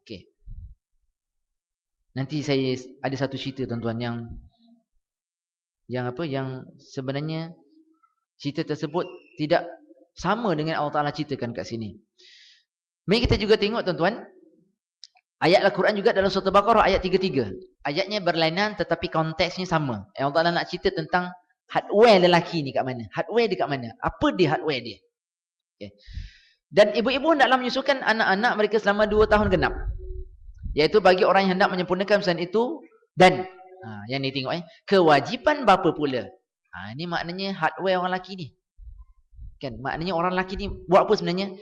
Okey. Nanti saya ada satu cerita tuan-tuan yang sebenarnya cerita tersebut tidak sama dengan Allah Taala ceritakan kat sini. Mari kita juga tengok tuan-tuan ayat Al-Quran juga dalam surah Al-Baqarah ayat 33. Ayatnya berlainan tetapi konteksnya sama. Allah Taala nak cerita tentang hardware lelaki ni kat mana? Hardware dia kat mana? Apa dia hardware dia? Okay. Dan ibu-ibu hendaklah menyusukan anak-anak mereka selama 2 tahun genap. Iaitu bagi orang yang hendak menyempurnakan pesan itu. Dan yang ni tengok kewajipan bapa pula. Ini maknanya hardware orang lelaki ni. Kan? Maknanya orang lelaki ni buat apa sebenarnya?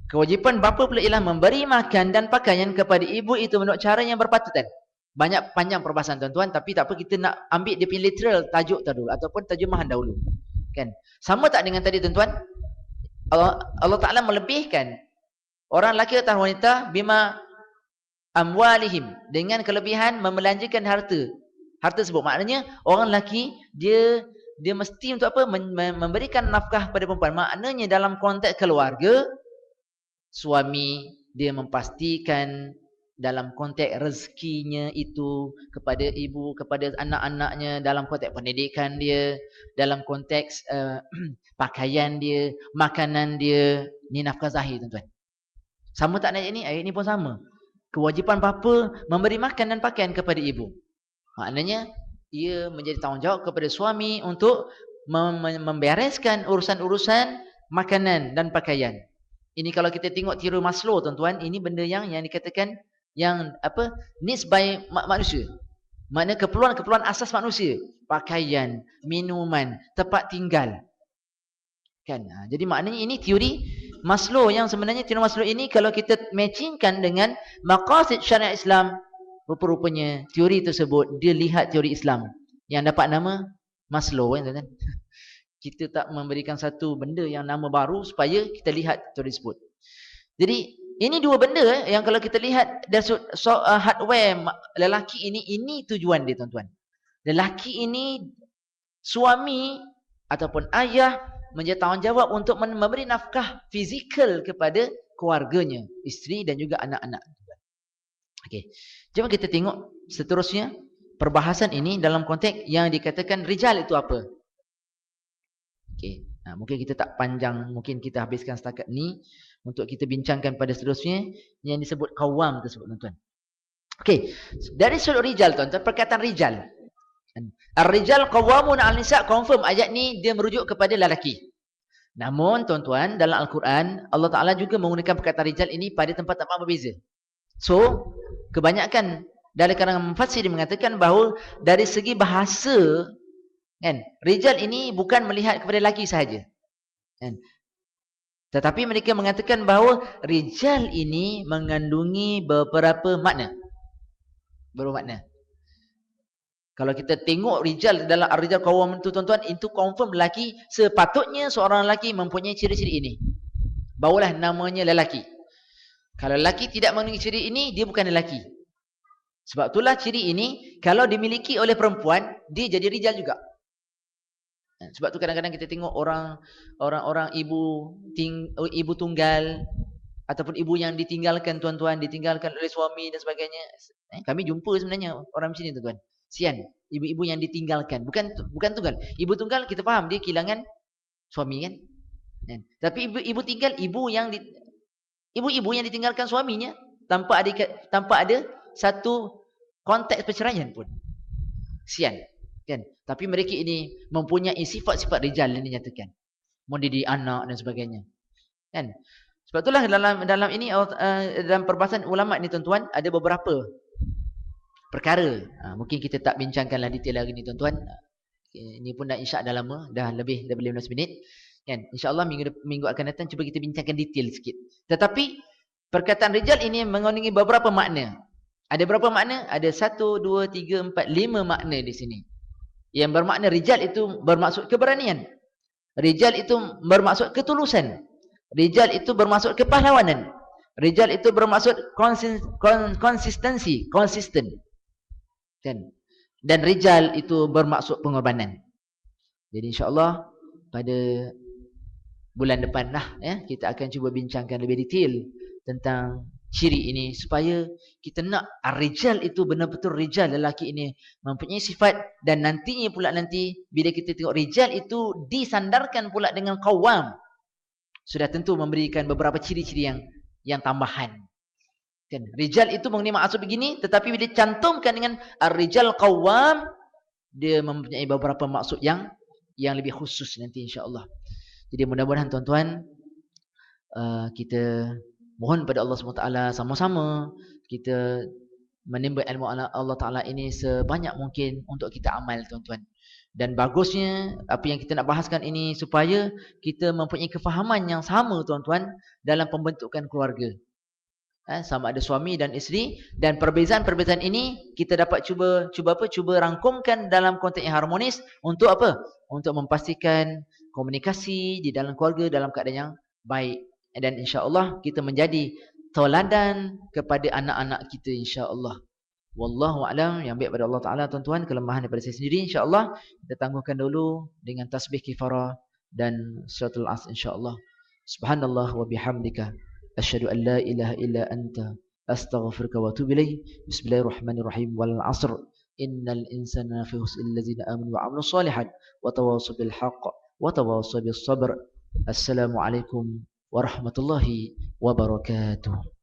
Kewajipan bapa pula ialah memberi makan dan pakaian kepada ibu itu menurut cara yang berpatutan. Banyak panjang perbahasan tuan-tuan, tapi tak apa, kita nak ambil dia punya literal tajuk dahulu ataupun terjemahan dahulu. Kan? Sama tak dengan tadi tuan-tuan? Allah Ta'ala melebihkan orang lelaki atau wanita bima amwalihim, dengan kelebihan membelanjakan harta. Harta tersebut maknanya orang lelaki dia mesti untuk apa? Memberikan nafkah kepada perempuan. Maknanya dalam konteks keluarga, suami dia memastikan dalam konteks rezekinya itu kepada ibu, kepada anak-anaknya, dalam konteks pendidikan dia, dalam konteks pakaian dia, makanan dia. Ni nafkah zahir tuan-tuan. Sama tak ayat ni? Ayat ni pun sama. Kewajipan bapa memberi makan dan pakaian kepada ibu. Maknanya ia menjadi tanggungjawab kepada suami untuk membereskan urusan-urusan makanan dan pakaian. Ini kalau kita tengok teori Maslow tuan-tuan, ini benda yang dikatakan yang apa? Needs by manusia. Maknanya keperluan-keperluan asas manusia. Pakaian, minuman, tempat tinggal. Kan? Jadi maknanya ini teori Maslow, yang sebenarnya teori Maslow ini kalau kita matchingkan dengan maqasid syariat Islam, rupa-rupanya teori tersebut dia lihat teori Islam yang dapat nama Maslow kan tuan-tuan. Kita tak memberikan satu benda yang nama baru supaya kita lihat teori tersebut. Jadi Ini dua benda yang kalau kita lihat dari hardware lelaki ini tujuan dia tuan-tuan. Lelaki ini suami ataupun ayah menjadi tanggungjawab untuk memberi nafkah fizikal kepada keluarganya, isteri dan juga anak-anak. Okey. Jom kita tengok seterusnya perbahasan ini dalam konteks yang dikatakan rijal itu apa. Okey. Mungkin kita tak panjang, mungkin kita habiskan setakat ni untuk kita bincangkan pada seterusnya yang disebut qawwam tersebut tuan-tuan. Okey. Dari sudut rijal tuan-tuan, perkataan rijal. Ar-rijal qawwamun 'alan nisa, confirm ayat ni dia merujuk kepada lelaki. Namun tuan-tuan, dalam Al-Quran Allah Taala juga menggunakan perkataan rijal ini pada tempat-tempat berbeza. So, kebanyakan dari kalangan mufassir mengatakan bahawa dari segi bahasa kan, rijal ini bukan melihat kepada lelaki sahaja. Kan? Tetapi mereka mengatakan bahawa rijal ini mengandungi beberapa makna. Beberapa makna. Kalau kita tengok rijal dalam ar-rijal qawwam itu tuan-tuan, itu confirm lelaki, sepatutnya seorang lelaki mempunyai ciri-ciri ini. Barulah namanya lelaki. Kalau lelaki tidak memiliki ciri ini, dia bukan lelaki. Sebab itulah ciri ini kalau dimiliki oleh perempuan, dia jadi rijal juga. Sebab tu kadang-kadang kita tengok orang-orang ibu tunggal ataupun ibu yang ditinggalkan tuan-tuan, ditinggalkan oleh suami dan sebagainya. Kami jumpa sebenarnya orang macam ni tuan-tuan. Sian, ibu-ibu yang ditinggalkan, bukan tunggal. Ibu tunggal kita faham dia kehilangan suami kan? Tapi ibu tunggal ibu yang ditinggalkan suaminya tanpa ada satu konteks perceraian pun. Sian, kan? Tapi mereka ini mempunyai sifat-sifat rijal yang dinyatakan. Mendidik anak dan sebagainya. Kan? Sebab itulah dalam ini dalam perbahasan ulama ni tuan-tuan ada beberapa perkara. Mungkin kita tak bincangkanlah detail hari ni tuan-tuan. Ini pun dah isyak dah lama, dah lebih daripada 15 minit. Kan? InsyaAllah minggu akan datang cuba kita bincangkan detail sikit. Tetapi perkataan rijal ini mengandungi beberapa makna. Ada berapa makna? Ada 1, 2, 3, 4, 5 makna di sini. Yang bermakna rijal itu bermaksud keberanian. Rijal itu bermaksud ketulusan. Rijal itu bermaksud kepahlawanan. Rijal itu bermaksud konsistensi, konsisten. Dan rijal itu bermaksud pengorbanan. Jadi insyaAllah pada bulan depan lah kita akan cuba bincangkan lebih detail tentang ciri ini supaya kita nak ar-rijal itu benar-betul rijal, lelaki ini mempunyai sifat. Dan nantinya pula bila kita tengok rijal itu disandarkan pula dengan qawwam, sudah tentu memberikan beberapa ciri-ciri yang tambahan. Kan? Rijal itu mengenai maksud begini, tetapi bila cantumkan dengan ar-rijal qawwam, dia mempunyai beberapa maksud yang lebih khusus nanti insya-Allah. Jadi mudah-mudahan tuan-tuan kita mohon pada Allah SWT sama-sama kita menimba ilmu Allah Ta'ala ini sebanyak mungkin untuk kita amal tuan-tuan. Dan bagusnya apa yang kita nak bahaskan ini supaya kita mempunyai kefahaman yang sama tuan-tuan dalam pembentukan keluarga. Sama ada suami dan isteri, dan perbezaan-perbezaan ini kita dapat cuba rangkumkan dalam konteks yang harmonis untuk apa? Untuk memastikan komunikasi di dalam keluarga dalam keadaan yang baik, dan insya-Allah kita menjadi tauladan kepada anak-anak kita insya-Allah. Wallahu a'lam. Yang baik pada Allah Taala tuan-tuan, kelemahan daripada saya sendiri insya-Allah kita tangguhkan dulu dengan tasbih kifarah dan suratul Asr insya-Allah. Subhanallah wa bihamdika asyhadu an la ilaha illa anta astaghfiruka wa atubu ilaik. Bismillahirrahmanirrahim. Wal 'asr innal insana lafi khusr illa allazina amanu wa 'amilus shalihat wa tawassaw bil haqq wa tawassaw bis sabr. Assalamualaikum warahmatullahi wabarakatuh.